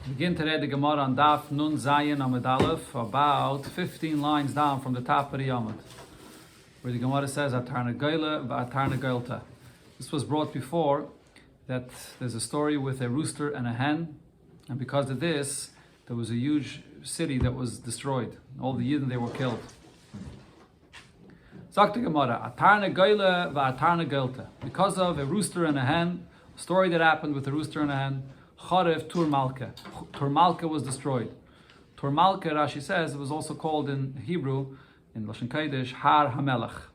Begin today the Gemara on Daf Nun Zayin Amud Aleph, about 15 lines down from the top of the Yamud, where the Gemara says Atarna Geile v'Atarna Geilta. This was brought before, that there's a story with a rooster and a hen, and because of this, there was a huge city that was destroyed. All the Yidden, they were killed. Sagt the Gemara, Atarna Geile v'Atarna Geilta. Because of a rooster and a hen, a story that happened with a rooster and a hen, Charev Tur Malka. Tur Malka was destroyed. Tur Malka, Rashi says, it was also called in Hebrew, in Lashon Kodesh, Har HaMelech.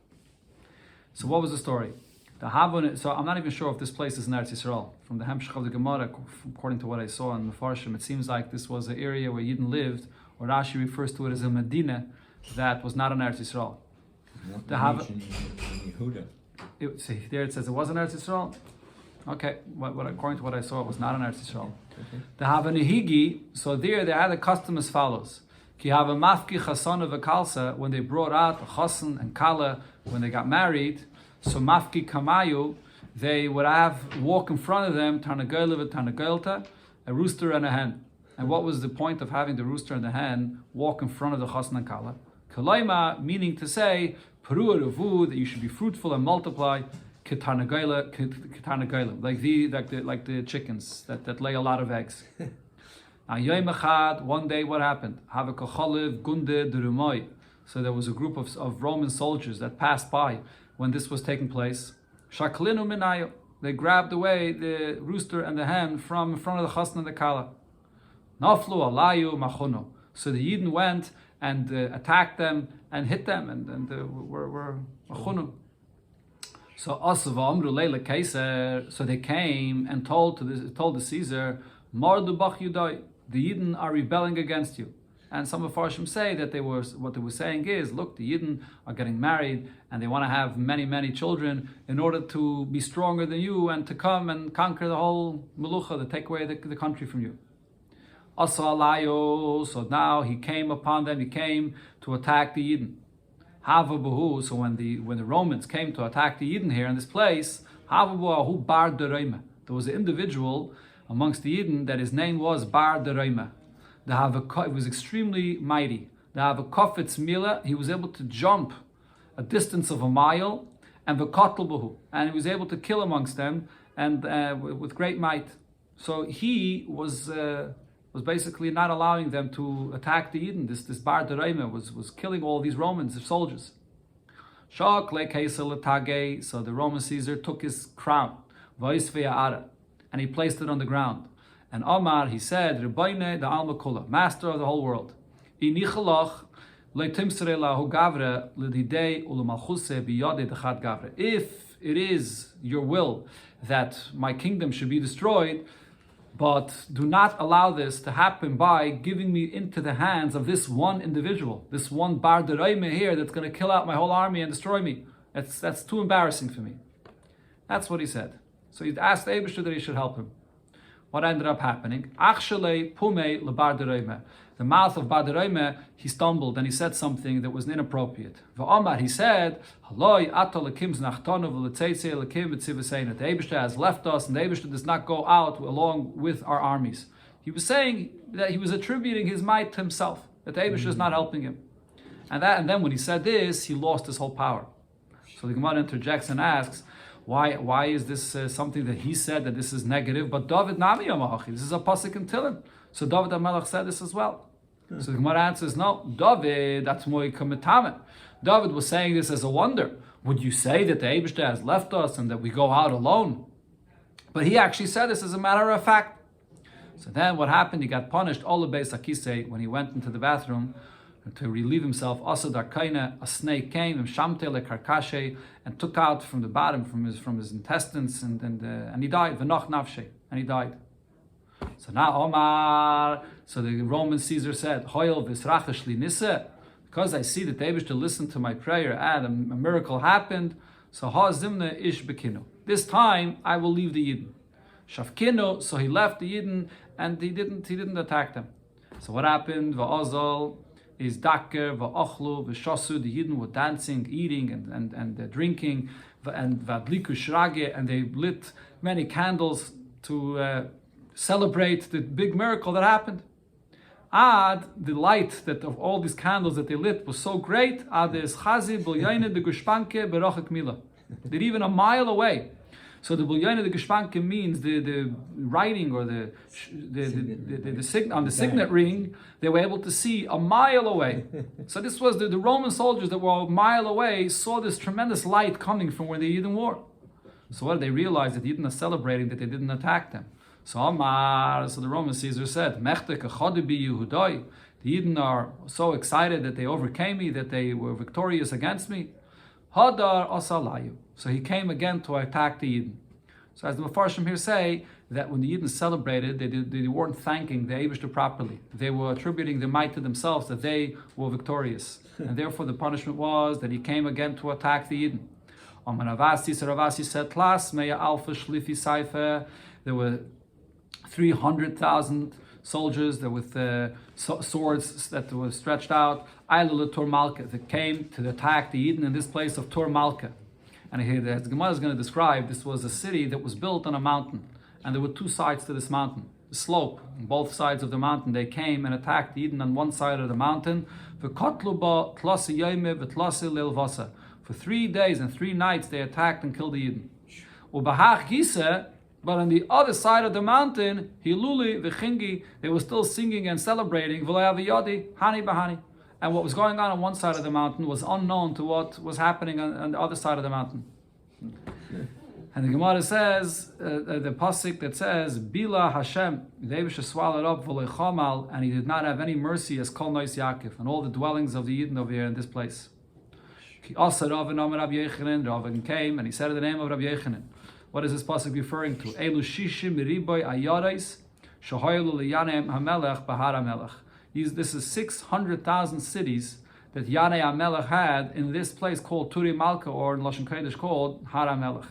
So what was the story? So I'm not even sure if this place is in Eretz Yisrael. From the Hemshech of the Gemara, according to what I saw in the Mefarshim, it seems like this was an area where Yidden lived, or Rashi refers to it as a Medina that was not in Eretz Yisrael. There it says it was in Eretz Yisrael. Okay, according to what I saw, it was not in Eretz Yisrael. The Havanihigi, so there they had a custom as follows. Ki have a mafki chasana v'kalsa, when they brought out a chasan and kala, when they got married, so mafki kamayu, they would walk in front of them, tarnagoyle v'tarnagoylta, a rooster and a hen. And what was the point of having the rooster and the hen walk in front of the chasan and kala? Kalaima, meaning to say, peru revu, that you should be fruitful and multiply, like the chickens that lay a lot of eggs. One day what happened? So there was a group of Roman soldiers that passed by when this was taking place. They grabbed away the rooster and the hen from in front of the chasna and the kala. So the Yidden went and attacked them and hit them and were machunu. So they came and told the Caesar, the Yidden are rebelling against you. And some of Farshim say that what they were saying is, look, the Yidden are getting married and they want to have many, many children in order to be stronger than you and to come and conquer the whole Melucha, to take away the country from you. So now he came upon them, he came to attack the Yidden. So when the Romans came to attack the Yidden here in this place, there was an individual amongst the Yidden that his name was Bar Dereima. It was extremely mighty. He was able to jump a distance of a mile, and he was able to kill amongst them and with great might. So he was basically not allowing them to attack the Yidden. This Bar Dereima was killing all these Romans, the soldiers. So the Roman Caesar took his crown, and he placed it on the ground. And Omar, he said, Rebbeine the Alma Kula, master of the whole world. If it is your will that my kingdom should be destroyed, but do not allow this to happen by giving me into the hands of this one individual, this one Bar Dereima here that's going to kill out my whole army and destroy me. That's too embarrassing for me. That's what he said. So he asked Eibishter that he should help him. What ended up happening? The mouth of Bar Dereima, he stumbled and he said something that was inappropriate. He said, the Eibishter has left us and the Eibishter does not go out along with our armies. He was saying that he was attributing his might to himself, that the Eibishter is not helping him. And then when he said this, he lost his whole power. So the Gemara interjects and asks, why is this something that he said that this is negative? But David Nami Yamachi, this is a pasuk in Tehillim. So David HaMelech said this as well. So the Gemara answers, no, David, that's Moy Kametame. David was saying this as a wonder. Would you say that the Eibishter has left us and that we go out alone? But he actually said this as a matter of fact. So then what happened? He got punished, Olabei Sakise, when he went into the bathroom to relieve himself. Asad Arkaina, a snake came, Shamtele Karkashe, and took out from the bottom, from his intestines, and he died. V'noch Nafshe, and he died. So now Omar, so the Roman Caesar said, Hoyel v'srachash li nise, because I see that the Eibishter listened to my prayer and a miracle happened, so ha zimne ish bekinu. This time I will leave the Yidden. Shafkinu, so he left the Yidden and he didn't attack them. So what happened? Va'azal is daker, va'ochlu, v'shasu, the Yidden were dancing, eating and drinking, and vadliku shrage, and they lit many candles to celebrate the big miracle that happened. Ad, the light that of all these candles that they lit was so great. Ad is chazi bulyoine de gushpanke berachik mila. They're even a mile away. So the bulyoine de gushpanke means the writing or the on the signet ring. They were able to see a mile away. So this was the Roman soldiers that were a mile away saw this tremendous light coming from where the Yidden were. So what did they realize? That the Yidden are celebrating that they didn't attack them. So the Roman Caesar said, the Yidden are so excited that they overcame me, that they were victorious against me. Hadar asalayu. So he came again to attack the Yidden. So as the Mefarshim here say, that when the Yidden celebrated, they weren't thanking the Eibishter properly. They were attributing the might to themselves, that they were victorious. And therefore the punishment was that he came again to attack the Yidden. Ravasi said, Klas, meya alfa shlifi saifer. There were 300,000 soldiers that with swords that were stretched out. Ailul Tor Malka, that came to attack the Yidden in this place of Tor Malka. And here the Gemara is going to describe this was a city that was built on a mountain, and there were two sides to this mountain. The slope, on both sides of the mountain, they came and attacked the Yidden on one side of the mountain. For 3 days and 3 nights they attacked and killed the Yidden. But on the other side of the mountain, Hiluli v'chingi, they were still singing and celebrating. V'layaviyadi, hani bahani. And what was going on one side of the mountain was unknown to what was happening on the other side of the mountain. And the Gemara says, the pasuk that says, Bila Hashem, the Eibush swallowed up v'leichamal, and he did not have any mercy as Kol Nois Yaakov, and all the dwellings of the Yidden over here in this place. Ki asa Rav and Rabbi Yechanan, Rav came, and he said the name of Rabbi Yechanan. What is this pasuk referring to? Elu shishim riboy ayarais shahoyelu liyanem hamelech bahar hamelech. This is 600,000 cities that Yanei HaMelech had in this place called Turi Malka, or in Lashon Kodesh called Har HaMelech.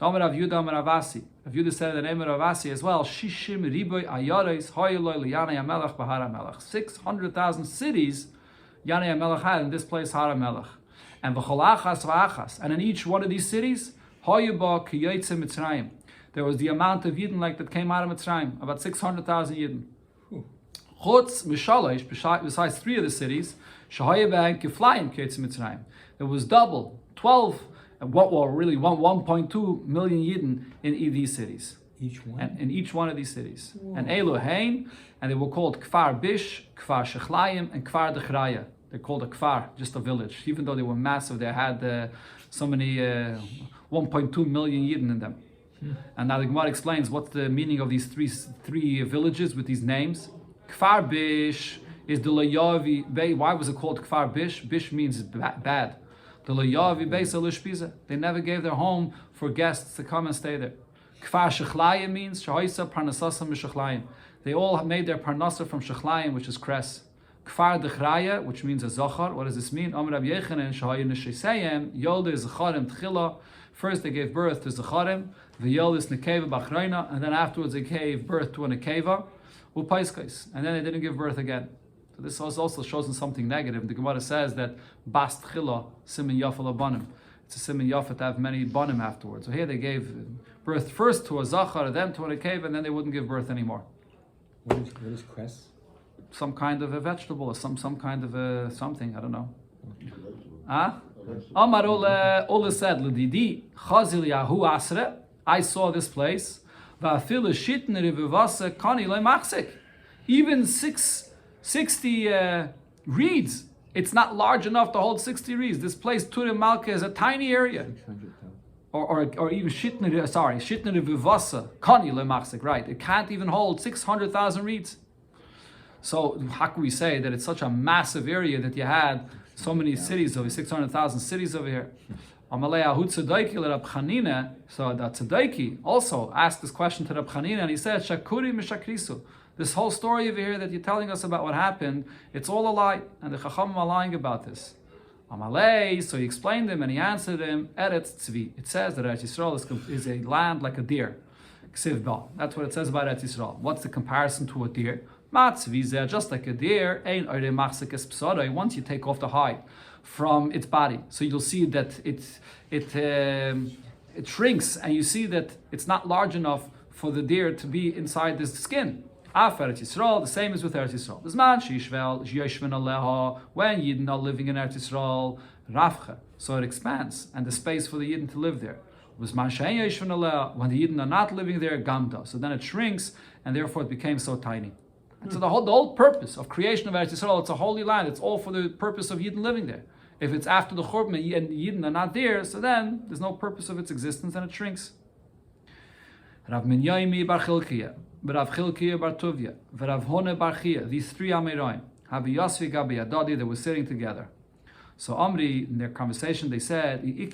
Amar Rav Yudah Amar Ravasi. Rav Yudah said the name of Ravasi as well. Shishim riboy ayarais hoyelu liyanei hamelech bahar hamelech. 600,000 cities Yanei HaMelech had in this place Har HaMelech. And v'cholachas v'achas. And in each one of these cities, there was the amount of Yidden like that came out of Mitzrayim, about 600,000 Yidden. Besides 3 of the cities, there was double, 12, and what were really 1.2 million Yidden in these cities. Each one? And in each one of these cities. Whoa. And Elohein, and they were called Kfar Bish, Kfar Shechlayim, and Kfar Dechraya. They're called a Kfar, just a village. Even though they were massive, they had so many 1.2 million Yidden in them. And now the Gemara explains what's the meaning of these three villages with these names. Kfar Bish is the Layavi Bay. Why was it called Kfar Bish? Bish means bad. The Layavi Bay Salishpiza. They never gave their home for guests to come and stay there. Kfar Shechlayim means Shahoisa Parnasasa Mishachlayim. They all made their Parnasa from Shechlayim, which is cress. Kfar Dechraya, which means a Zachar. What does this mean? Amr Rabbi Yechanan Shahayin Neshesayim Yolde Zacharim Tchila. First they gave birth to Zacharim, the Yoldis Nekeva Bachreina, and then afterwards they gave birth to a Nekeva, Upaiskais, and then they didn't give birth again. So this also shows us something negative. The Gemara says that Bas Tchila Simin Yafal Abanim. It's a Simin Yafal to have many Banim afterwards. So here they gave birth first to a Zachar, then to a Nekeva, and then they wouldn't give birth anymore. What is cress? Some kind of a vegetable, or some kind of a something, I don't know. Ah? Amar Ola said, L'didi chazil yahu asre, I saw this place, va'afil shitn revivasa kani le'machzik. Even 60 reeds, it's not large enough to hold 60 reeds. This place, Turim Malka, is a tiny area. Or even shitn revivasa kani le'machzik, right. It can't even hold 600,000 reeds. So how can we say that it's such a massive area that you had so many cities over 600,000 cities over here? So the Tzadiki also asked this question to Rab Chanina, and he said, Shakuri mishakrisu. This whole story over here that you're telling us about what happened, it's all a lie, and the Chachamim are lying about this. So he explained him, and he answered him, Eretz Tzvi. It says that Eretz Yisrael is a land like a deer. That's what it says about Eretz Yisrael. What's the comparison to a deer? Just like a deer, once you take off the hide from its body, so you'll see that it shrinks, and you see that it's not large enough for the deer to be inside this skin. Af Eretz Yisrael, the same as with Eretz Yisrael. Zman sheishvel yoshven aleha, when Yidden are living in Eretz Yisrael, rafcha, so it expands, and the space for the Yidden to live there. Zman shein yoshven aleha, when the Yidden are not living there, gamda, so then it shrinks, and therefore it became so tiny. And so the whole purpose of creation of Eretz Yisrael, it's a holy land, it's all for the purpose of Yidden living there. If it's after the Churban and Yidden are not there, so then there's no purpose of its existence and it shrinks. Rav Minyaimi bar Chilkiah, Rav Chilkiah bar Tuvia, Rav Hone bar Chia, these three Amiroim, Habi Yosvi Gabi Adadi, they were sitting together. So Amri, in their conversation, they said, is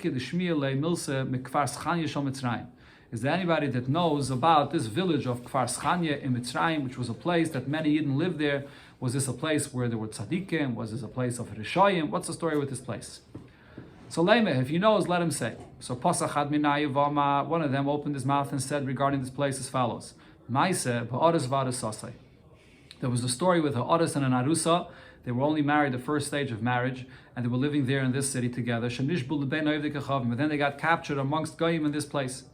there anybody that knows about this village of Kfar Schanya in Mitzrayim, which was a place that many Yidden lived there? Was this a place where there were tzaddikim? Was this a place of Rishayim? What's the story with this place? So Leimeh, if he knows, let him say. So Pasach Ad Minai Vama, one of them opened his mouth and said regarding this place as follows: Maise ba'oris v'aris sasai. There was a story with a oris and an arusa. They were only married the first stage of marriage, and they were living there in this city together. But then they got captured amongst goyim in this place.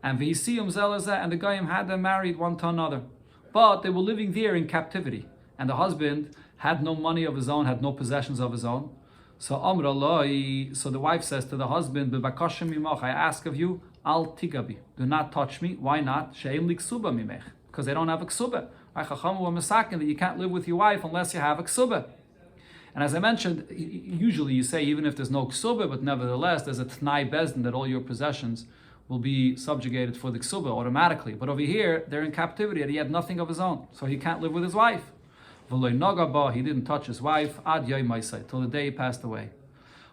And v'hisiyum zelazeh, and the goyim had them married one to another. But they were living there in captivity, and the husband had no money of his own, had no possessions of his own. So Amra Loi, so the wife says to the husband, "B'bakashim mimach, I ask of you, al tigabi, do not touch me. Why not? She'im li ksuba mimech, because they don't have a ksuba. That you can't live with your wife unless you have a ksuba." And as I mentioned, usually you say even if there's no ksuba, but nevertheless there's a t'nai bezdin that all your possessions will be subjugated for the ksuba automatically. But over here, they're in captivity and he had nothing of his own, so he can't live with his wife. He didn't touch his wife ad till the day he passed away.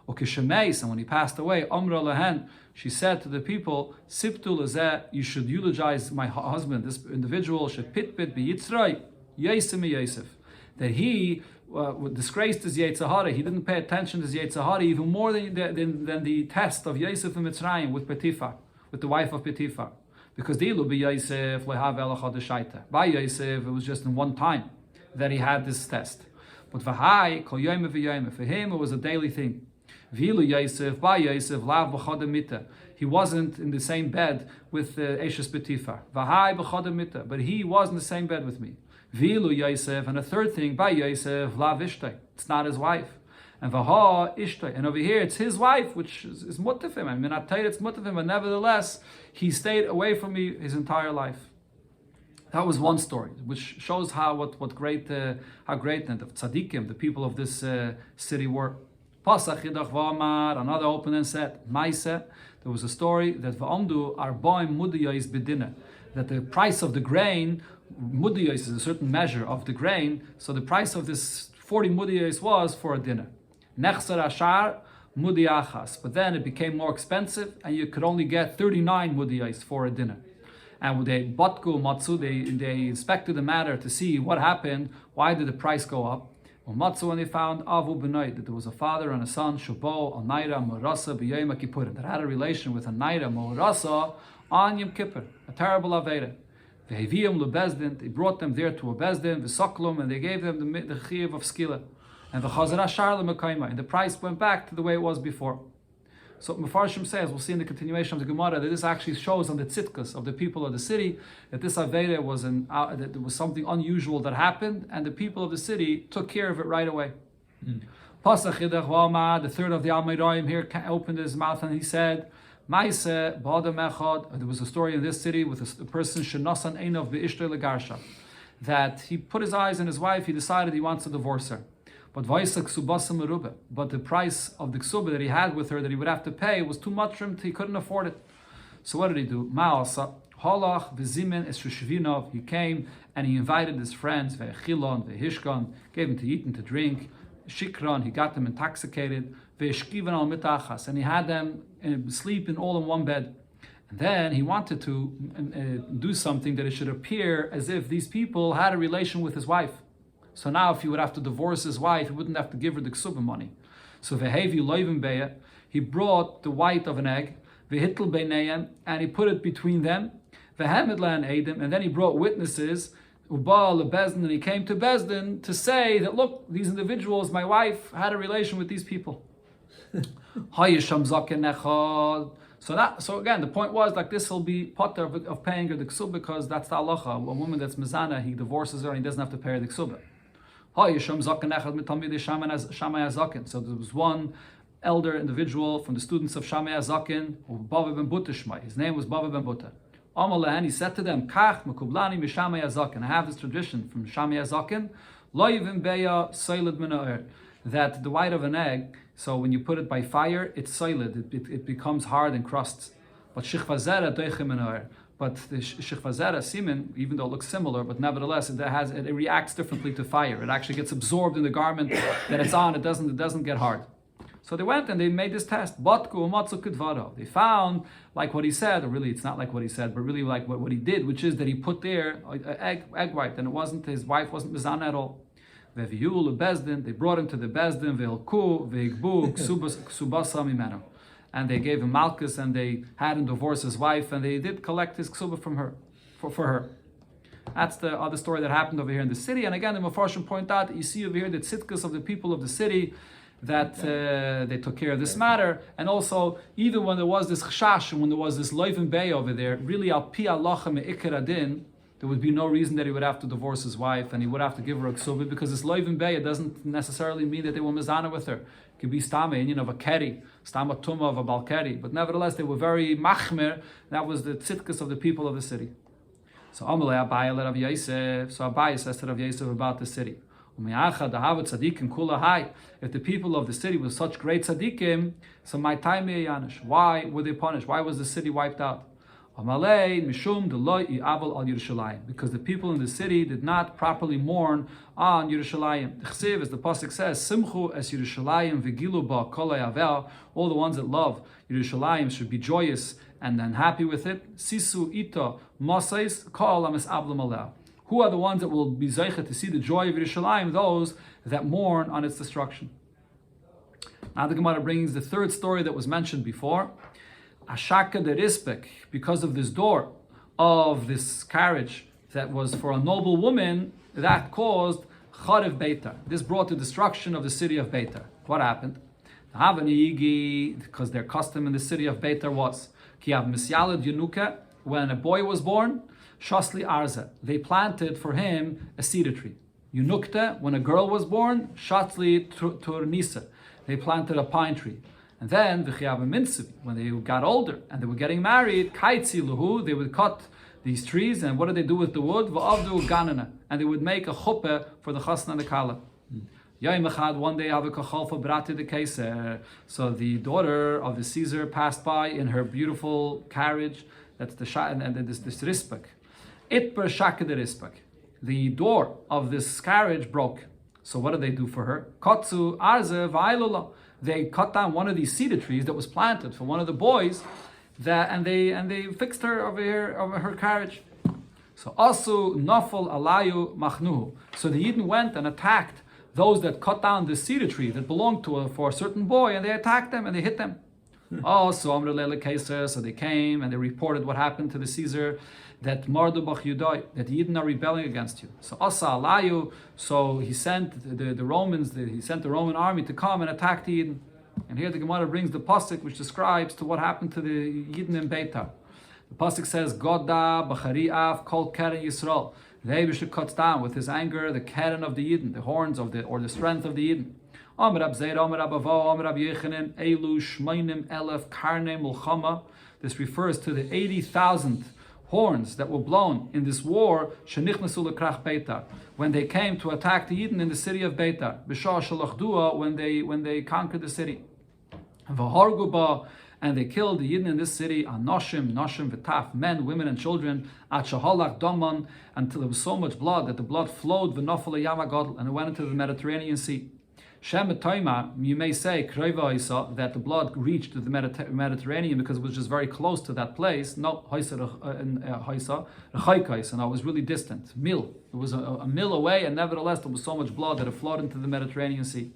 And when he passed away, Amra lahen, she said to the people, Siptu lezeh, you should eulogize my husband, this individual, should pitbit be yitzray, yesem yesef, that he disgraced his Yetzirah. He didn't pay attention to his Yetzirah even more than the test of Yosef in Mitzrayim with Potiphar, with the wife of Potiphar. Because the ilu be Yosef lehav elachad deshaita. By Yosef, it was just in one time that he had this test. But v'hai kol yom v'yom, for him it was a daily thing. V'ilu Yosef by Yosef lav b'chad mita. He wasn't in the same bed with Eshes Potiphar. V'hai b'chad mita, but he was in the same bed with me. V'ilu Yosef, and a third thing by Yosef lav ishtay. It's not his wife. And v'ha ishtay, and over here it's his wife, which is mutifim. I mean, I tell you it's mutifim, but nevertheless he stayed away from me his entire life. That was one story, which shows how great the tzaddikim, the people of this city were. Pasach Yidach V'amar, another opened and said, Maise, there was a story that V'amdu Arbaim Mudiyos Bedina, that the price of the grain, Mudiyos is a certain measure of the grain, so the price of this 40 Mudiyos was for a dinner. Nechser Ashar Mudiyachas, but then it became more expensive and you could only get 39 Mudiyos for a dinner. And they they inspected the matter to see what happened. Why did the price go up? Matzu, and they found Avu B'nai, that there was a father and a son, Shubo, al Naira, Morasa, B'yayim Kippurim, that had a relation with a Naira, Morasa, on Yom Kippur, a terrible Aveda. V'heviyim lebezdin, they brought them there to a bezdin, v'soklum, and they gave them the chiyuv of skila. And v'chazara shar l'mekayma, and the price went back to the way it was before. So Mefarshim says, we'll see in the continuation of the Gemara, that this actually shows on the tzitkas of the people of the city, that this Aveda was that there was something unusual that happened, and the people of the city took care of it right away. Pasach Yidach V'amar, the third of the Almeirayim here, opened his mouth and he said, Maise b'adam echad, there was a story in this city with a person, shenasan einov be'ishtoi legarsha, that he put his eyes on his wife, he decided he wants to divorce her. But the price of the ksuba that he had with her that he would have to pay was too much for him, he couldn't afford it. So what did he do? Halach v'zimin es Shvinov. He came and he invited his friends, ve'echilon, ve'hishkon, gave him to eat and to drink. Shikron, he got them intoxicated. Ve'eshkivan al mitachas, and he had them sleep all in one bed. And then he wanted to do something that it should appear as if these people had a relation with his wife. So now if he would have to divorce his wife, he wouldn't have to give her the ksuba money. So vehevi loivim beya, he brought the white of an egg, vehitl beinayim, and he put it between them, vehamid lan edim, and then he brought witnesses, uba lebezdin, and he came to Bezdin to say that, look, these individuals, my wife had a relation with these people. So So again, the point was like this will be potter of paying her the ksub because that's the halacha. A woman that's mezana, he divorces her and he doesn't have to pay her the ksub. So there was one elder individual from the students of Shammai Azakin, Bava ben Buta. His name was Bava ben Buta. And he said to them, Kach mekublani mishamai azaken. I have this tradition from Shammai Azaken, lo yivim beya soiled min, that the white of an egg, so when you put it by fire, it's soiled, it becomes hard and crusts. But shichva zera doichim min. But the shichva zera semen, even though it looks similar, but nevertheless it reacts differently to fire. It actually gets absorbed in the garment that it's on. It doesn't get hard. So they went and they made this test. They found, like what he said, or really it's not like what he said, but really like what he did, which is that he put there an egg white, and it wasn't, his wife wasn't mizana at all. They brought him to the bezdin, and they gave him malchus, and they had him divorce his wife, and they did collect his ksuba from her, for her. That's the other story that happened over here in the city. And again, the Mefarshim point out, you see over here the tzitkas of the people of the city, that they took care of this matter. And also, even when there was this chashash, when there was this loivim bay over there, really al pi halacha me'ikar adin, there would be no reason that he would have to divorce his wife and he would have to give her a ksuba, because this loivim bay, it doesn't necessarily mean that they were mizana with her. It could be stama, inyan of a keri, stama tuma of a balkeri. But nevertheless, they were very machmer. That was the tzitkas of the people of the city. So Amalei Abaye let Rav Yosef. So Abaye says to Rav Yosef about the city. If the people of the city were such great tzaddikim, so my time yanish. Why were they punished? Why was the city wiped out? Because the people in the city did not properly mourn on Yerushalayim. As the pasuk says, Simchu es Yerushalayim v'gilu ba kol hayavel. All the ones that love Yerushalayim should be joyous and happy with it. Sisu ita masais kol amis ablam aleh. Who are the ones that will be zeichet to see the joy of Yerushalayim? Those that mourn on its destruction. Now the Gemara brings the third story that was mentioned before. Ashaka de Rispek, because of this door of this carriage that was for a noble woman, that caused Charev Beitar. This brought the destruction of the city of Beitar. What happened? Because their custom in the city of Beitar was Kiav Misyalad Yenuka, when a boy was born, Shasli Arza, they planted for him a cedar tree. Yunukta, when a girl was born, Shatzli Turnisa, they planted a pine tree. And then V'chiyav Minsiv, when they got older and they were getting married, Kaitzi Luhu, they would cut these trees, and what did they do with the wood? V'avdu Ganana, and they would make a chuppah for the chasna and the kala. Yom Echad, one day, Avakachalfa Brati the Kaiser. So the daughter of the Caesar passed by in her beautiful carriage. That's the and this rispek. Itper Shaka the rispek. The door of this carriage broke. So what did they do for her? Kotsu Arze Vailula. They cut down one of these cedar trees that was planted for one of the boys, and they fixed her over here over her carriage. So Asu Nafal Alayu Machnuhu. So the Yidden went and attacked those that cut down the cedar tree that belonged for a certain boy, and they attacked them and they hit them. So they came and they reported what happened to the Caesar, that Mardubach Yudai, that the Yidden are rebelling against you. So Asa Alayu, so he sent the Romans, he sent the Roman army to come and attack the Yidden. And here the Gemara brings the pasuk which describes to what happened to the Yidden in Beitar. The pasuk says, Goda B'chari'af Kol Keren Yisrael. The Eibusha cuts down with his anger the Keren of the Yidden, the horns of the strength of the Yidden. Amr Ab Zeir, Amr Ab Avo, Amr Ab Yechanan, Elu Shmeinim Elef Karne Mulchama. This refers to the 80,000 horns that were blown in this war, Shenichnasu Lekrach Beitar, when they came to attack the Yidden in the city of Beitar, B'shah Shalachdua, when they conquered the city. V'harguba, and they killed the Yidden in this city, Anoshim, Noshim, V'taf, men, women, and children, At Shahalach Daman, until there was so much blood that the blood flowed, V'nofal Yamagodl, and it went into the Mediterranean Sea. Shem Toima, you may say, Kreva Isa, that the blood reached the Mediterranean because it was just very close to that place. No, Haisa, and it was really distant. Mil. It was a mil away, and nevertheless there was so much blood that it flowed into the Mediterranean Sea.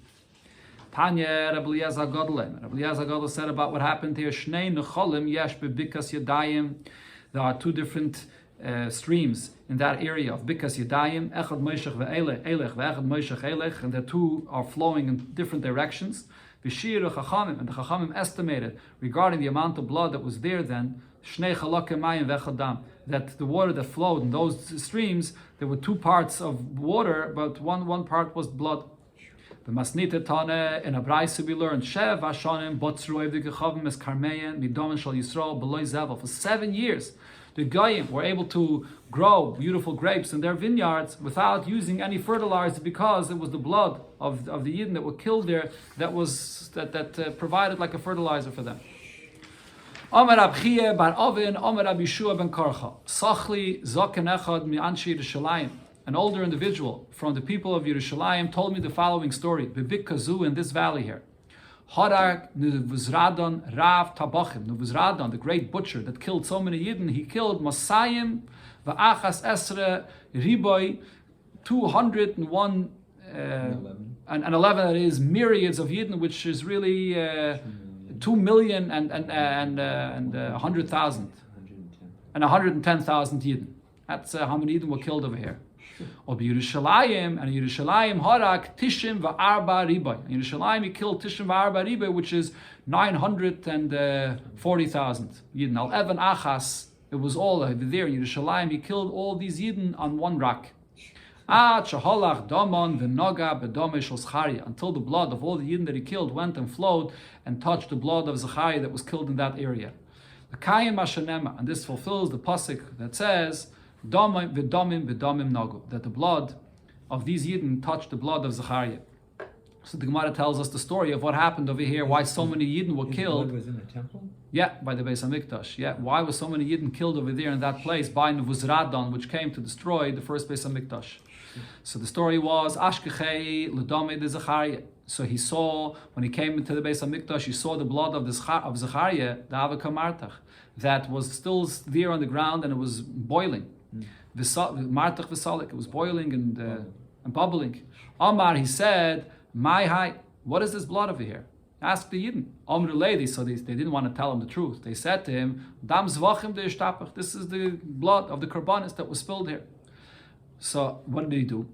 Tanya, Rabbi Eliezer Gadol said about what happened here. Shnei Necholim Yesh Bebikas Yadayim. There are two different streams in that area of Bikas Yadayim, Echad Moishech ve'elech, ve'echad Moishech elech, and the two are flowing in different directions. V'shir Chachamim, and the Chachamim estimated regarding the amount of blood that was there then, Shnei Chalakim Mayim V'Chadam, that the water that flowed in those streams, there were 2 parts of water, but one part was blood. The Masnita Tane in a Braisa we learned Shev Hashanim Botzru Evdi Gechavim Es Karmeyan Midomen Shal Yisrael Beloy Zevel. For 7 years, the Goyim were able to grow beautiful grapes in their vineyards without using any fertilizer, because it was the blood of the Yidden that were killed there that provided like a fertilizer for them. Omer Abchie bar Ovin, Omer Abishua ben Karcha, Sachli Zoken Echad mi Anshi Yerushalayim. An older individual from the people of Yerushalayim told me the following story. Bebik Kazu, in this valley here. Harar Nuvuzradon Rav Tabachim. Nuvuzradon, the great butcher that killed so many Yidden, he killed Masayim Va'achas Esre Riboy, 201 and 11, that is myriads of Yidden, which is really 2 million and 100,000 and 110,000 Yidden. That's how many Yidden were killed over here. Or Yerushalayim, and Yerushalayim Harak Tishim Va'arba Riboy. In Yerushalayim he killed Tishim Va'arba Riboy, which is 940,000 Yidden. Al Evan Achas, it was all over there in Yerushalayim. He killed all these Yidden on one rock. Until the blood of all the Yidden that he killed went and flowed and touched the blood of Zechariah that was killed in that area. And this fulfills the pasuk that says, that the blood of these Yidden touched the blood of Zechariah. So the Gemara tells us the story of what happened over here, why so many Yidden were killed. Blood was in the temple? Yeah, by the Beis HaMikdash. Yeah, why were so many Yidden killed over there in that place by Nevuzradon, which came to destroy the first Beis HaMikdash. So the story was, Ashkechei L'domei de Zechariah. So he saw, when he came into the Beis HaMikdash, he saw the blood of Zechariah, the Avaka Martach, that was still there on the ground and it was boiling. Martach V'salik, it was boiling and bubbling. Amar, he said, my hai, what is this blood over here? Ask the Yidden. Amr lady, so they didn't want to tell him the truth. They said to him, Dam zvachim de ishtapach, this is the blood of the korbanos that was spilled here. So what did he do?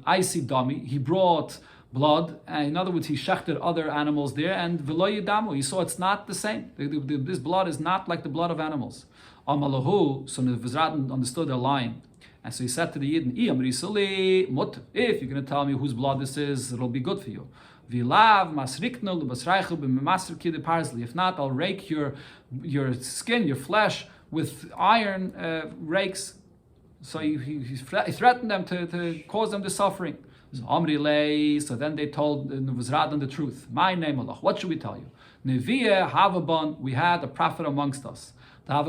I see Dami, he brought blood, and in other words, he shechted other animals there, and v'lo yidamu, he saw it's not the same. This blood is not like the blood of animals. Amalahu, so Nevuzradon understood their lying. And so he said to the Yidden, if you're going to tell me whose blood this is, it'll be good for you. If not, I'll rake your skin, your flesh, with iron rakes. So he threatened them to cause them the suffering. So Amri lay, so then they told Nevuzradon the truth. My name Allah, what should we tell you? Nevi'eh Havaban, we had a prophet amongst us. That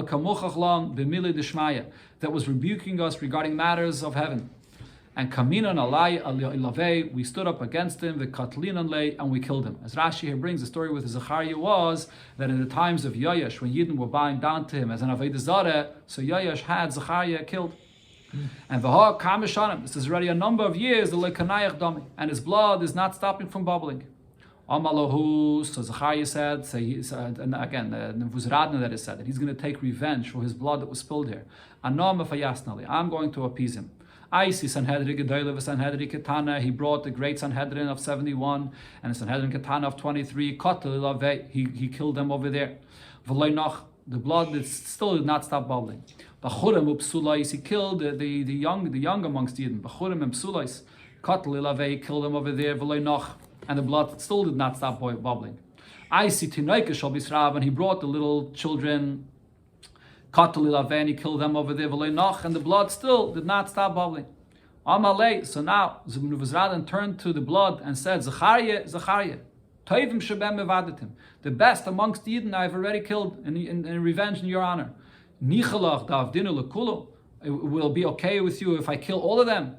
was rebuking us regarding matters of heaven. And Kaminan alai ilavei, we stood up against him, the Katlinan lay, and we killed him. As Rashi here brings, the story with Zechariah was that in the times of Yoash, when Yidden were bowing down to him as an Avodah Zareh, so Yoash had Zechariah killed. And V'ha Kamishanim, this is already a number of years, the Lekanayach Dami, and his blood is not stopping from bubbling. Amalahu, so Zechariah said, and again, the Nevuzradon that is said, that he's going to take revenge for his blood that was spilled here. I'm going to appease him. I see Sanhedrin Gedoyle Sanhedrin Ketana, he brought the great Sanhedrin of 71 and the Sanhedrin Ketana of 23, he killed them over there. The blood still did not stop bubbling. He killed the young amongst Yidden. He killed them over there. And the blood still did not stop bubbling. I see Tinoike shall be Srav, and he brought the little children, and he killed them over there, and the blood still did not stop bubbling. Amalei, so now Nevuzradon turned to the blood and said, Zechariah, Toivim shebem mevadatim, the best amongst the Yidden I have already killed in revenge in your honor. Nichalach davdinu lekulo, it will be okay with you if I kill all of them.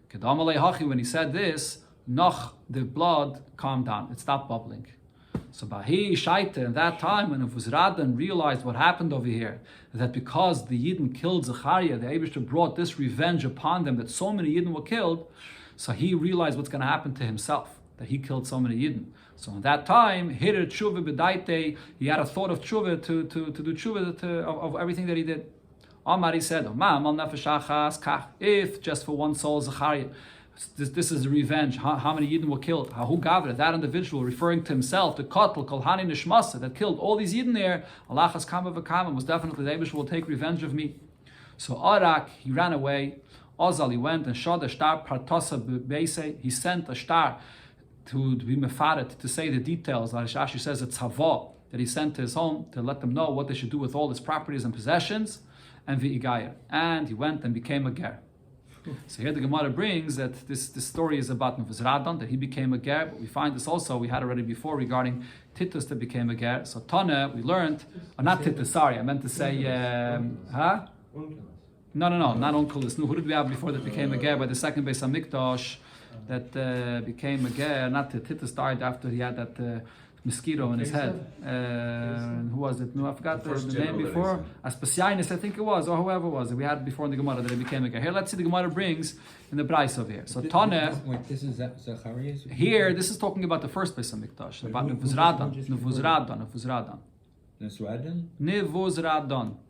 Kedamalei hachi, when he said this, Noch, the blood calmed down. It stopped bubbling. So Bahi Shaita, in that time when Nevuzradon realized what happened over here, that because the Yidden killed Zechariah, the Eibishter brought this revenge upon them, that so many Yidden were killed, so he realized what's going to happen to himself, that he killed so many Yidden. So in that time, he had a thought of tshuva to do tshuva of everything that he did. Amar, he said, if just for one soul Zechariah, This is revenge. How many Yidden were killed? Who gavra? That individual, referring to himself, the Kotl, Kolhani Nishmasa, that killed all these Yidden there, Allah has kama v'kama, was definitely the Eibush will take revenge of me. So Arak, he ran away. Ozal, he went and shot a star Partasa Beise. He sent a star to be mefaret, to say the details. Like Rashi says, it's Hava, that he sent to his home to let them know what they should do with all his properties and possessions, and V'igaya. And he went and became a ger. So here the Gemara brings that this story is about Nevuzradan, that he became a ger, but we find this also, we had already before regarding Titus that became a ger. So Tana, we learned, or not Titus, sorry, I meant to say, No, not Onkelos. No, who did we have before that became a ger by the second Beis Hamikdash that became a ger? Not Titus died after he had that mosquito in his head. Who was it? No, I forgot the name before. Aspasianus, I think it was, or whoever it was. We had before in the Gemara that it became a ger. Here, let's see the Gemara brings in the Bryce over here. So Tana. Wait, this is Zacharias? Here, this is talking about the first Beis Hamikdash, about Nevuzradan.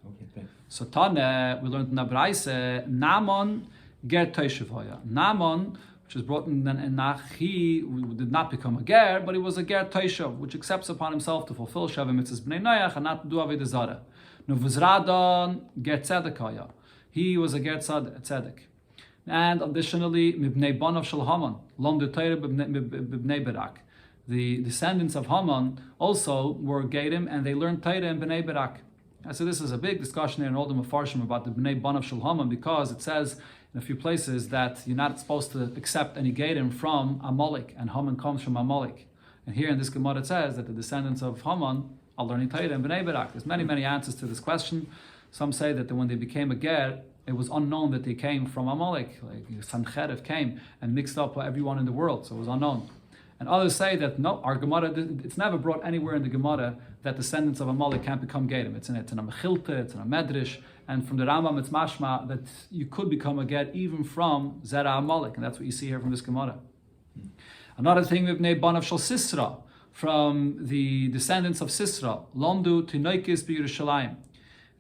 Okay, thanks. So Tana, we learned in the Bryce, Namon ger Toshev hoya. Namon, which is brought in Nach, he did not become a ger, but he was a ger Toshev, which accepts upon himself to fulfill Sheva Mitzvahs Bnei Noach and not to do Avodah Zarah. Nevuzradan ger Tzedek hoya. He was a ger Tzedek. And additionally, Mibnei Banav Shel Haman, Lomdu Torah B'Bnei Barak. The descendants of Haman also were Gedim, and they learned Torah in Bnei Barak. So this is a big discussion here in all the Mefarshim about the Bnei Banav Shel Haman, because it says in a few places that you're not supposed to accept any Gedim from Amalek, and Haman comes from Amalek. And here in this Gemara it says that the descendants of Haman are learning Torah in Bnei Barak. There's many answers to this question. Some say that when they became a ger, it was unknown that they came from Amalek. Like Sancherev came and mixed up everyone in the world, so it was unknown. And others say that no, our Gemara, it's never brought anywhere in the Gemara that descendants of Amalek can't become Gedim. It's in a Mechilta, it's in a Medrash, and from the Rambam it's mashma that you could become a Get even from Zera Amalek, and that's what you see here from this Gemara. Another thing, Ibnei Banav Shal Sisra, from the descendants of Sisra, Lomdu Tinoikis B'Yerushalayim.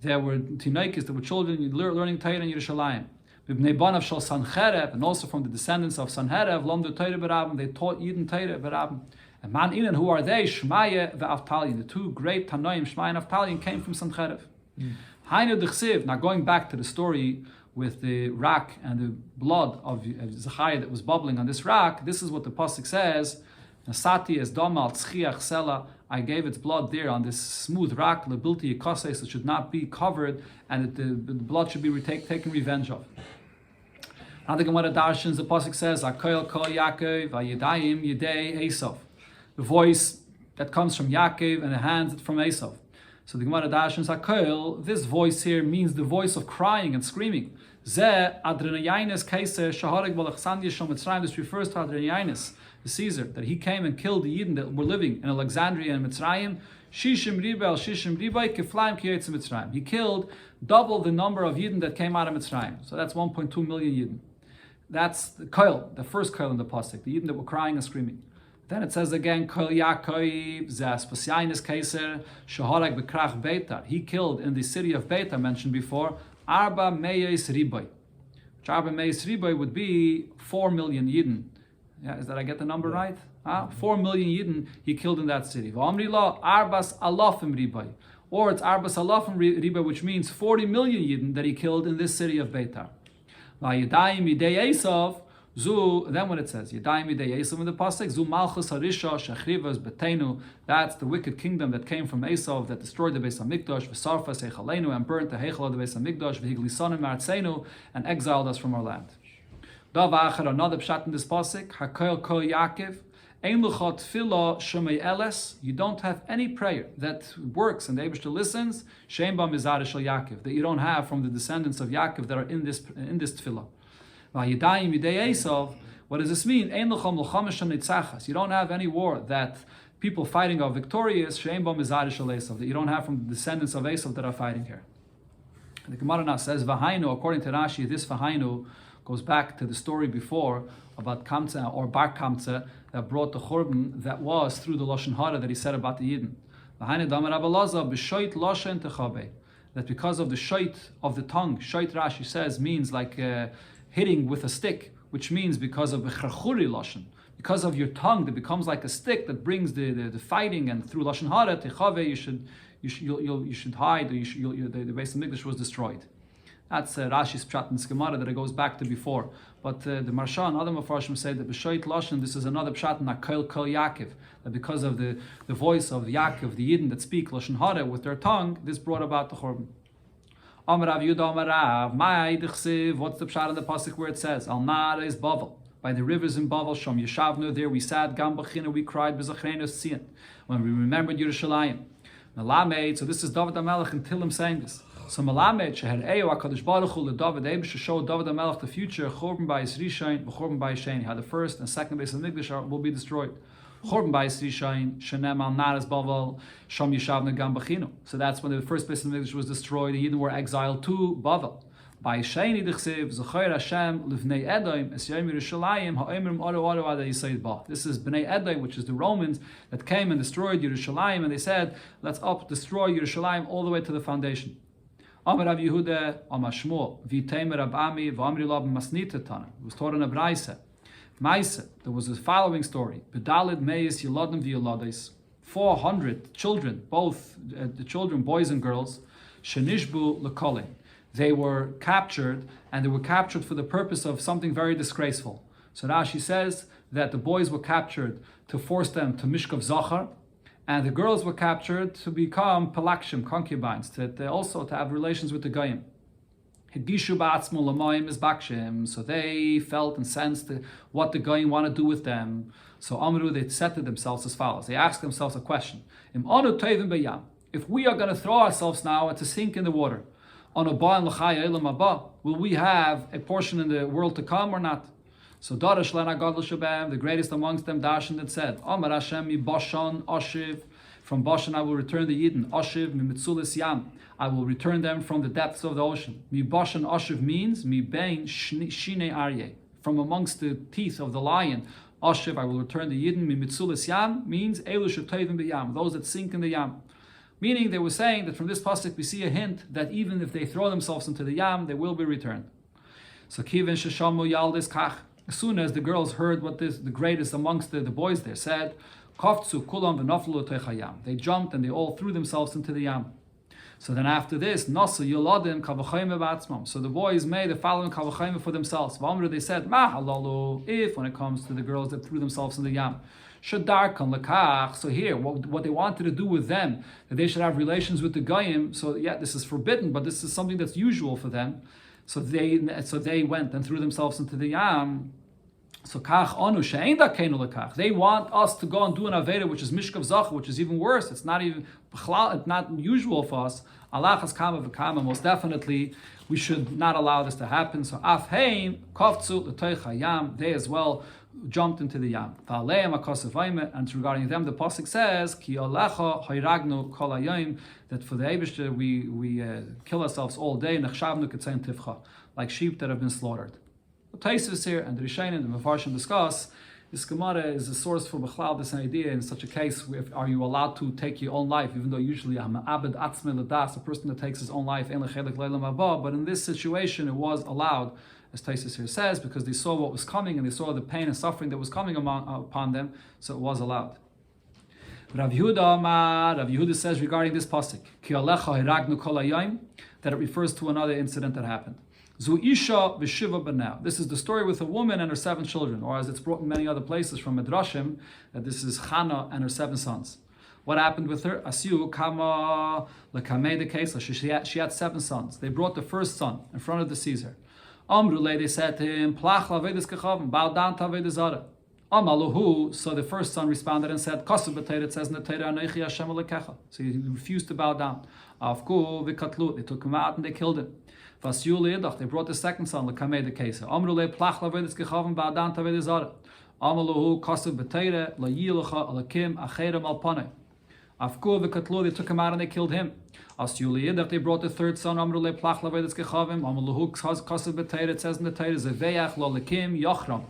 There were Tinoikis, there were children learning Torah in Yerushalayim. B'Bnei Banav Shal Sancherev, and also from the descendants of Sancherev, Lomdu Torah B'Rabim, they taught Yidden Torah B'Rabim. And Man Inan, who are they? Shmaya ve'Avtalion. The two great Tanoim, Shmaya and Avtalion, came from Sancherev. Hainu d'chsiv. Now going back to the story with the rock and the blood of Zechariah that was bubbling on this rock, this is what the pasuk says: Nasati es domal tzchiach sela. I gave its blood there on this smooth rock, lebilti yikoses, it should not be covered, and the blood should be taken revenge of. Now the Gemara Darshans, the pasuk says, Akoil kol Yaakov, vayidayim yidei Esav. The voice that comes from Yaakov and the hands from Esav. So the Gemara Darshans, Akoil, this voice here means the voice of crying and screaming. Zeh adrenayines kaiser shaharek balachsandia shal Mitzrayim. This refers to Adrenayines, the Caesar, that he came and killed the Yidden that were living in Alexandria and Mitzrayim. Shishim ribel shishim ribay keflaim kiyetz Mitzrayim. He killed double the number of Yidden that came out of Mitzrayim. So that's 1.2 million Yidden. That's the koil, the first koil in the pasuk, the Yidden that were crying and screaming. Then it says again, koil Yaakov zas pasyanis kaiser shaharek bekrach Beitar. He killed in the city of Beitar mentioned before, arba meyes ribay. Which arba meyes ribay would be 4 million Yidden. Yeah, is that I get the number right? 4 million Yidden he killed in that city. V'amri la arbas alafim ribay. Or it's arbas alafim ribay, which means 40 million Yidden that he killed in this city of Beitar. Vayidayim yidei Esav, zu. Then when it says Yidayim yidei Esav in the pasuk, zu malchus harisha shechrivas betenu. That's the wicked kingdom that came from Esav that destroyed the Beis Hamikdash, v'sarfa sechalenu, and burnt the heichal of the Beis Hamikdash, v'higlisanim ma'artzenu, and exiled us from our land. Davacher, another pshat in this pasuk, hakoil kol Yaakov. You don't have any prayer that works and the Eibishter listens. That you don't have from the descendants of Yaakov that are in this tefillah. What does this mean? You don't have any war that people fighting are victorious. That you don't have from the descendants of Esav that are fighting here. And the Gemara now says, Vahainu, according to Rashi, this Vahainu goes back to the story before about Kamtza or Bar Kamtza that brought the Churban that was through the Lashon Hara that he said about the Yidden. That because of the shoit of the tongue, shoit Rashi says means like hitting with a stick, which means because of b'charchuri lashon, because of your tongue that becomes like a stick that brings the fighting, and through lashon hara techave you should hide, or the base of Mikdash was destroyed. That's Rashi's pshat in Gemara that it goes back to before. But the Marsha and other Mefarshim say that b'shoit lashon, this is another pshat in Akel Kol Yaakov, that because of the voice of Yaakov, the Yidden that speak lashon hara with their tongue, this brought about the Churban. Amar Rav Yehuda Amar Rav, Ma'ay Dichsiv, what's the pshat in the pasuk where it says Al Nara is Bavel, by the rivers in Bavel, Shom Yeshavnu, there we sat, Gam Bachina, we cried b'zachrenu Tzion, when we remembered Yerushalayim. Melamed, so this is David HaMelech and Tillim saying this. So Melamed sheher Eyu HaKadosh Baruch Hu LeDavid Eibush to show David HaMelech the future. Churban Bayis Rishayin, Churban Bayis Sheni. How the first and second base of Mikdash will be destroyed. Churban Bayis Rishayin, Shenem Al Naras Bavel, Shom Yeshavnu Gam Bachinu. So that's when the first base of Mikdash was destroyed. The Yidden were exiled to Bavel. By Sheni Dichsev Zocher Hashem Livnei Edom Es Yom Yerushalayim Ha'Omerim Oro Oro Ad Yisayid Ba. This is Bnei Edom, which is the Romans that came and destroyed Yerushalayim, and they said, let's destroy Yerushalayim all the way to the foundation. Amar Rav Yehuda, Amar Shmuel, V'Teimer Rab Ami, V'Amri Lab Masnita Tana. It was taught in a Braise. Maise, there was a following story. Bedalid Meis Yeladim V'Yeladis. 400 children, both the children, boys and girls, Shenishbu L'Kolin. They were captured, and they were captured for the purpose of something very disgraceful. So Rashi says that the boys were captured to force them to Mishkav Zachar, and the girls were captured to become Palakshim, concubines, to have relations with the Goyim. So they felt and sensed what the Goyim want to do with them. So Amru, they said to themselves as follows. They asked themselves a question. If we are going to throw ourselves now to sink in the water, will we have a portion in the world to come or not? So Darash Lena Gadol Shabam, the greatest amongst them, Dashan, that said, Amar Hashem mi Bashan Ashiv, from Bashan I will return the Yidden, Ashiv mi Mitzulis Yam, I will return them from the depths of the ocean. Mi Bashan Ashiv means mi Bein Shine Aryeh, from amongst the teeth of the lion. Ashiv, I will return the Yidden. Mi Mitzulis Yam means Elu Shetayvim B'Yam, those that sink in the Yam. Meaning they were saying that from this pasuk we see a hint that even if they throw themselves into the Yam, they will be returned. So Kivin Sheshamu Yaldis Kach. As soon as the girls heard what the greatest amongst the boys there said, Kaftsu Kulam v'Naflu Techayam. They jumped and they all threw themselves into the Yam. So then after this, Nasu Yoladim Kavachayim Batzmam. So the boys made the following Kavachayim for themselves. V'Amru, they said, Ma halalu, if when it comes to the girls that threw themselves in the Yam. Shadarkan Lakach. So here, what they wanted to do with them, that they should have relations with the Goyim. So yeah, this is forbidden, but this is something that's usual for them. So they went and threw themselves into the Yam. So kach anu she'ein dakenu lekach. They want us to go and do an aveda, which is mishkav zach, which is even worse. It's not even it's not usual for us. Allah has kama v'kama. Most definitely, we should not allow this to happen. So afheim kafzu l'toich hayam. They as well jumped into the yam. V'aleim akosevayim. And regarding them, the pasuk says ki alecha hayragnu kol hayom. That for the Eibishter we kill ourselves all day. Nechshavnu ketzayin tivcha, like sheep that have been slaughtered. The Taisus here and the Rishonim and the Mefarshim discuss this Gemara is a source for Bechlal, this idea in such a case. Are you allowed to take your own life, even though usually I'm abed atzme ledas, a person that takes his own life, ein lechelek leilam haba. But in this situation, it was allowed, as Taisus here says, because they saw what was coming and they saw the pain and suffering that was coming upon them, so it was allowed. Rav Yehuda says regarding this pasuk, ki alecha hiragnu kol hayom, that it refers to another incident that happened. Zu isha v'shiva b'nau. This is the story with a woman and her 7 children, or as it's brought in many other places from Midrashim, that this is Chana and her 7 sons. What happened with her? Asiu kama lekamei de kesla. She had 7 sons. They brought the first son in front of the Caesar. Amrule, they said to him, Plach lavedes kechavim, bow down to avedes zara. Amaluhu, so the first son responded and said, Kasu b'teira, it says in the Teira, Anoichi Hashem alekecha. So he refused to bow down. Avku v'katlu, they took him out and they killed him. They brought the second son, Lekamei the Kesa. Amrule plach lavedes kechavim ba'adan tavedes zara. Amaluhu kasav b'teire layilacha alakim acherem alpanei. Afku v'katlu, they took him out and they killed him. Asyuliyidach, they brought the third son, Amrule plach lavedes kechavim. Amaluhu kasav b'teire, it says in the Teire, zeveach lo lakim yachram.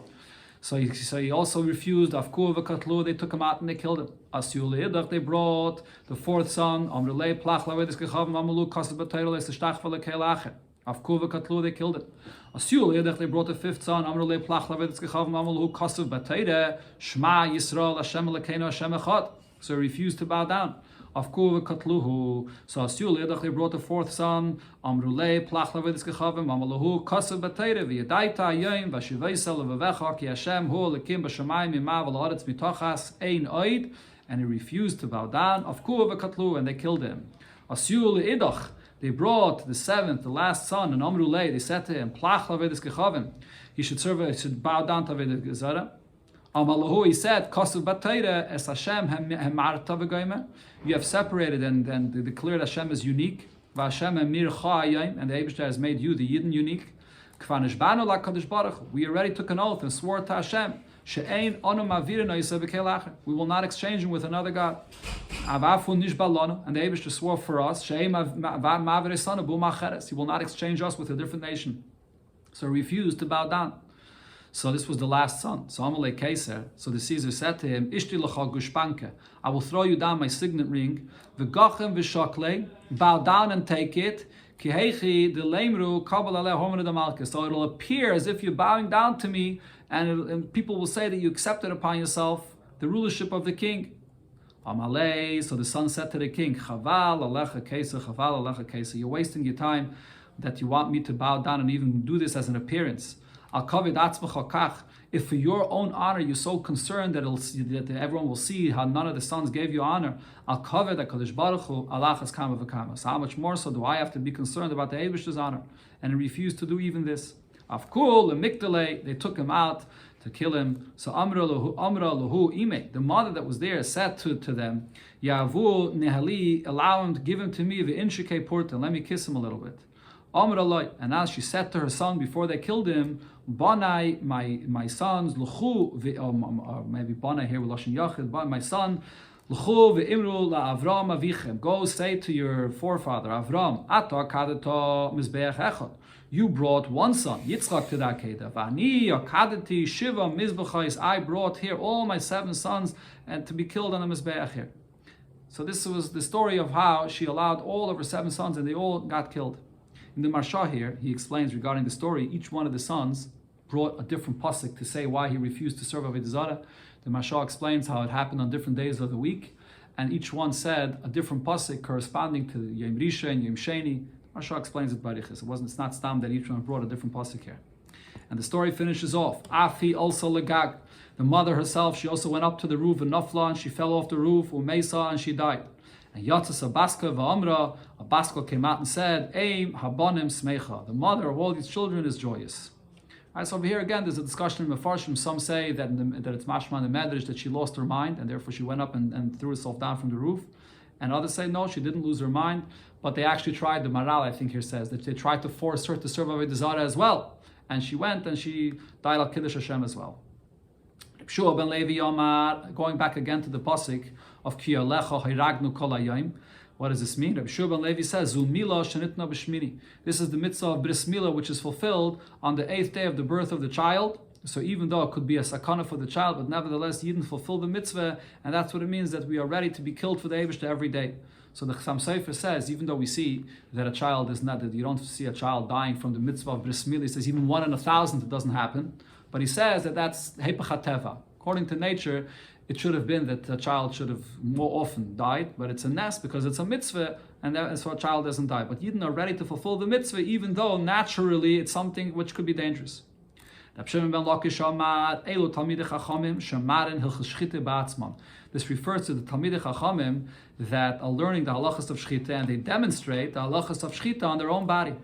So he also refused. Afku v'katlu, they took him out and they killed him. Asyuliyidach, they brought the fourth son, Amrule plach lavedes kechavim. Amaluhu kasav b'teire le'seshtach v'lekel acher. Avkuva katlu, they killed it. Asyul yedach, they brought the fifth son. Amrulei plach lavedetz gechav mamul kasav batayde Shema Yisrael Hashem Elokeinu Hashem Echad. So he refused to bow down. Avkuva katluhu. So Asyul yedach, they brought the fourth son. Amrulei plach lavedetz gechav mamul kasav batayde v'yadaita ayim v'shivaisel v'vecha ki Hashem hu lekim b'shamayim imav v'la'aretz mitochas ein oid. And he refused to bow down. Avkuva katlu, and they killed him. Asyul yedach. They brought the seventh, the last son, and Amrulei, they said to him, Plach lavedis kechavim. He should bow down to Avedis Gezara. Amalahu, he said, Kosuv batayre es Hashem hemar tavegoyme. You have separated and declared Hashem as unique. Vashem emir cha'ayim, and the Eibishter has made you, the Yidden, unique. Kfanish banu la kadosh baruch. We already took an oath and swore to Hashem. She'ein onu mavirin oiseh b'kel acher. We will not exchange him with another God. Avafu nishbalonu, and the Eibishter swore for us. She'ein mavir esanu bu macheres. He will not exchange us with a different nation. So he refused to bow down. So this was the last son. So Amalei Keser. So the Caesar said to him, Ishti l'cha gushpanke. I will throw you down my signet ring. V'gachem v'shokle. Bow down and take it. Kihechi delemru kabal aleh hormone damalke. So it'll appear as if you're bowing down to me, and people will say that you accepted upon yourself the rulership of the king. Amalei. So the son said to the king, Chaval alecha keser, Chaval alecha keser. You're wasting your time that you want me to bow down and even do this as an appearance. If for your own honor you're so concerned that everyone will see how none of the sons gave you honor, I'll cover that Kadosh Baruch Hu Allah has kama v'kama. So how much more so do I have to be concerned about the Eibishter's honor? And he refused to do even this. Afkul lemikdale, they took him out to kill him. So Amra lahu ime, the mother that was there said to them, Yavu nehali, allow him to give him to me the inshike porta, let me kiss him a little bit. And as she said to her son before they killed him, Banai, my sons, Luchu, or maybe Banai here with Lashon Yachid, my son, Luchu ve'imru la'Avram avichem. Go say to your forefather Avram, Ata kadeto mizbeach echad. You brought one son, Yitzchak, to that Kedah. V'ani yakadeti shiva mizbechais. I brought here all my 7 sons and to be killed on the mizbeach here. So this was the story of how she allowed all of her 7 sons and they all got killed. In the Marsha here, he explains regarding the story, each one of the sons brought a different pasuk to say why he refused to serve Avodah Zarah. The Marsha explains how it happened on different days of the week, and each one said a different pasuk corresponding to Yom Risha and Yom Sheni. The Marsha explains it by Riches. It's not stam that each one brought a different pasuk here. And the story finishes off. Afi also legag. The mother herself, she also went up to the roof and nafla, and she fell off the roof, umesa, and she died. And Yatzas Abaska v'Amra, Abaska came out and said, Eim habanim smecha. The mother of all these children is joyous. Right, so over here again, there's a discussion in Mefarshim. Some say that it's mashma in the Medrash that she lost her mind, and therefore she went up and threw herself down from the roof. And others say no, she didn't lose her mind, but they actually tried. The Maral, I think here says that they tried to force her to serve Avodah Zarah as well, and she went and she died al Kiddush Hashem as well. Shua ben Levi Yomar, going back again to the pasuk of Ki Alecha Hayragnu Kol Hayom. What does this mean? Rabbi Shua ben Levi says, Zulmila Shenitna B'Shmini. This is the mitzvah of Bris Milah, which is fulfilled on the 8th day of the birth of the child. So even though it could be a sakana for the child, but nevertheless, Yidden fulfill the mitzvah, and that's what it means that we are ready to be killed for the Eibishter every day. So the Chassam Sofer says, even though we see that a child is not, that you don't see a child dying from the mitzvah of Bris Milah, he says even 1 in 1,000 it doesn't happen. But he says that that's Hepech HaTeva. According to nature, it should have been that the child should have more often died, but it's a nes because it's a mitzvah, and so a child doesn't die. But Yidden are ready to fulfill the mitzvah, even though naturally it's something which could be dangerous. This refers to the Talmidei Chachamim that are learning the halachas of shchita, and they demonstrate the halachas of shchita on their own body.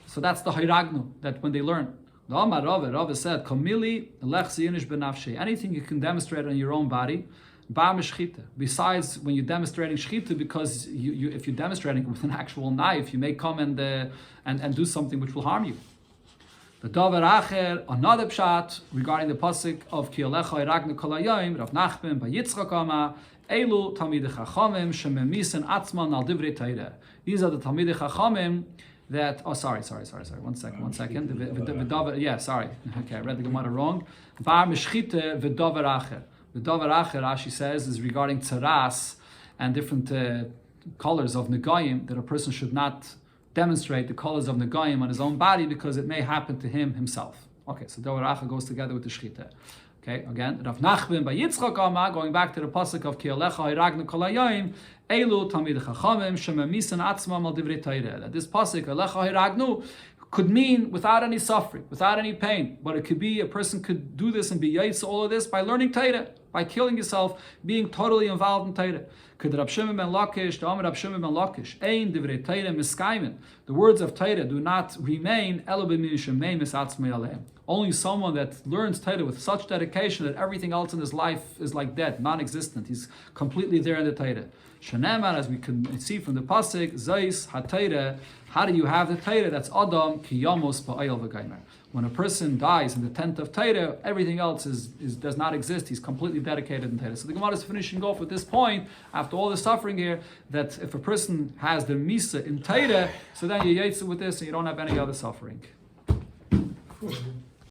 So that's the hayragnu, that when they learn. The Amar Rava said, "Kamili lech ziyunish benafshe." Anything you can demonstrate on your own body, ba meshchita. Besides, when you're demonstrating shchita, because if you're demonstrating with an actual knife, you may come and do something which will harm you. The davar acher, another pshat regarding the pasuk of Ki Alecha Hayragnu Kol Hayom, Rav Nachman by Yitzchak Amar, Elu Talmidei Chachamim shememisen atzman al divrei Torah. These are the Talmidei Chachamim that, sorry. One second. Okay, I read the Gemara wrong. Bar meshchite v'davar acher. The davar acher, Rashi says, is regarding tzaras and different colors of negayim that a person should not demonstrate the colors of the goyim on his own body because it may happen to him himself. Okay, so Dover Racha goes together with the Shechita. Okay, again, Rav Nachman by Yitzchak Amar, going back to the pasuk of Ki Alecha Hiragnu Kol Hayom, Elu Talmidei Chachamim Shemamisan Atzmam Al Divrei Torah. That this pasuk Alecha Hiragnu could mean without any suffering, without any pain, but it could be a person could do this and be yaitz all of this by learning Torah, by killing yourself, being totally involved in Torah. Could Rab Shimon ben Lakish, the Amar Rab Shimon ben Lakish, Ein Divrei Torah Miskaimen. The words of Torah do not remain. Elo b'mishem meimis atzmei aleim. Only someone that learns Torah with such dedication that everything else in his life is like dead, non-existent. He's completely there in the Torah. Shenemar, as we can see from the pasuk, Zais HaTorah. How do you have the Torah? That's Adam ki yamos ba'ayil v'gaimer. When a person dies in the tent of Torah, everything else does not exist. He's completely dedicated in Torah. So the Gemara is finishing off with this point, after all the suffering here, that if a person has the Misa in Torah, so then you yaitz with this and you don't have any other suffering. Cool.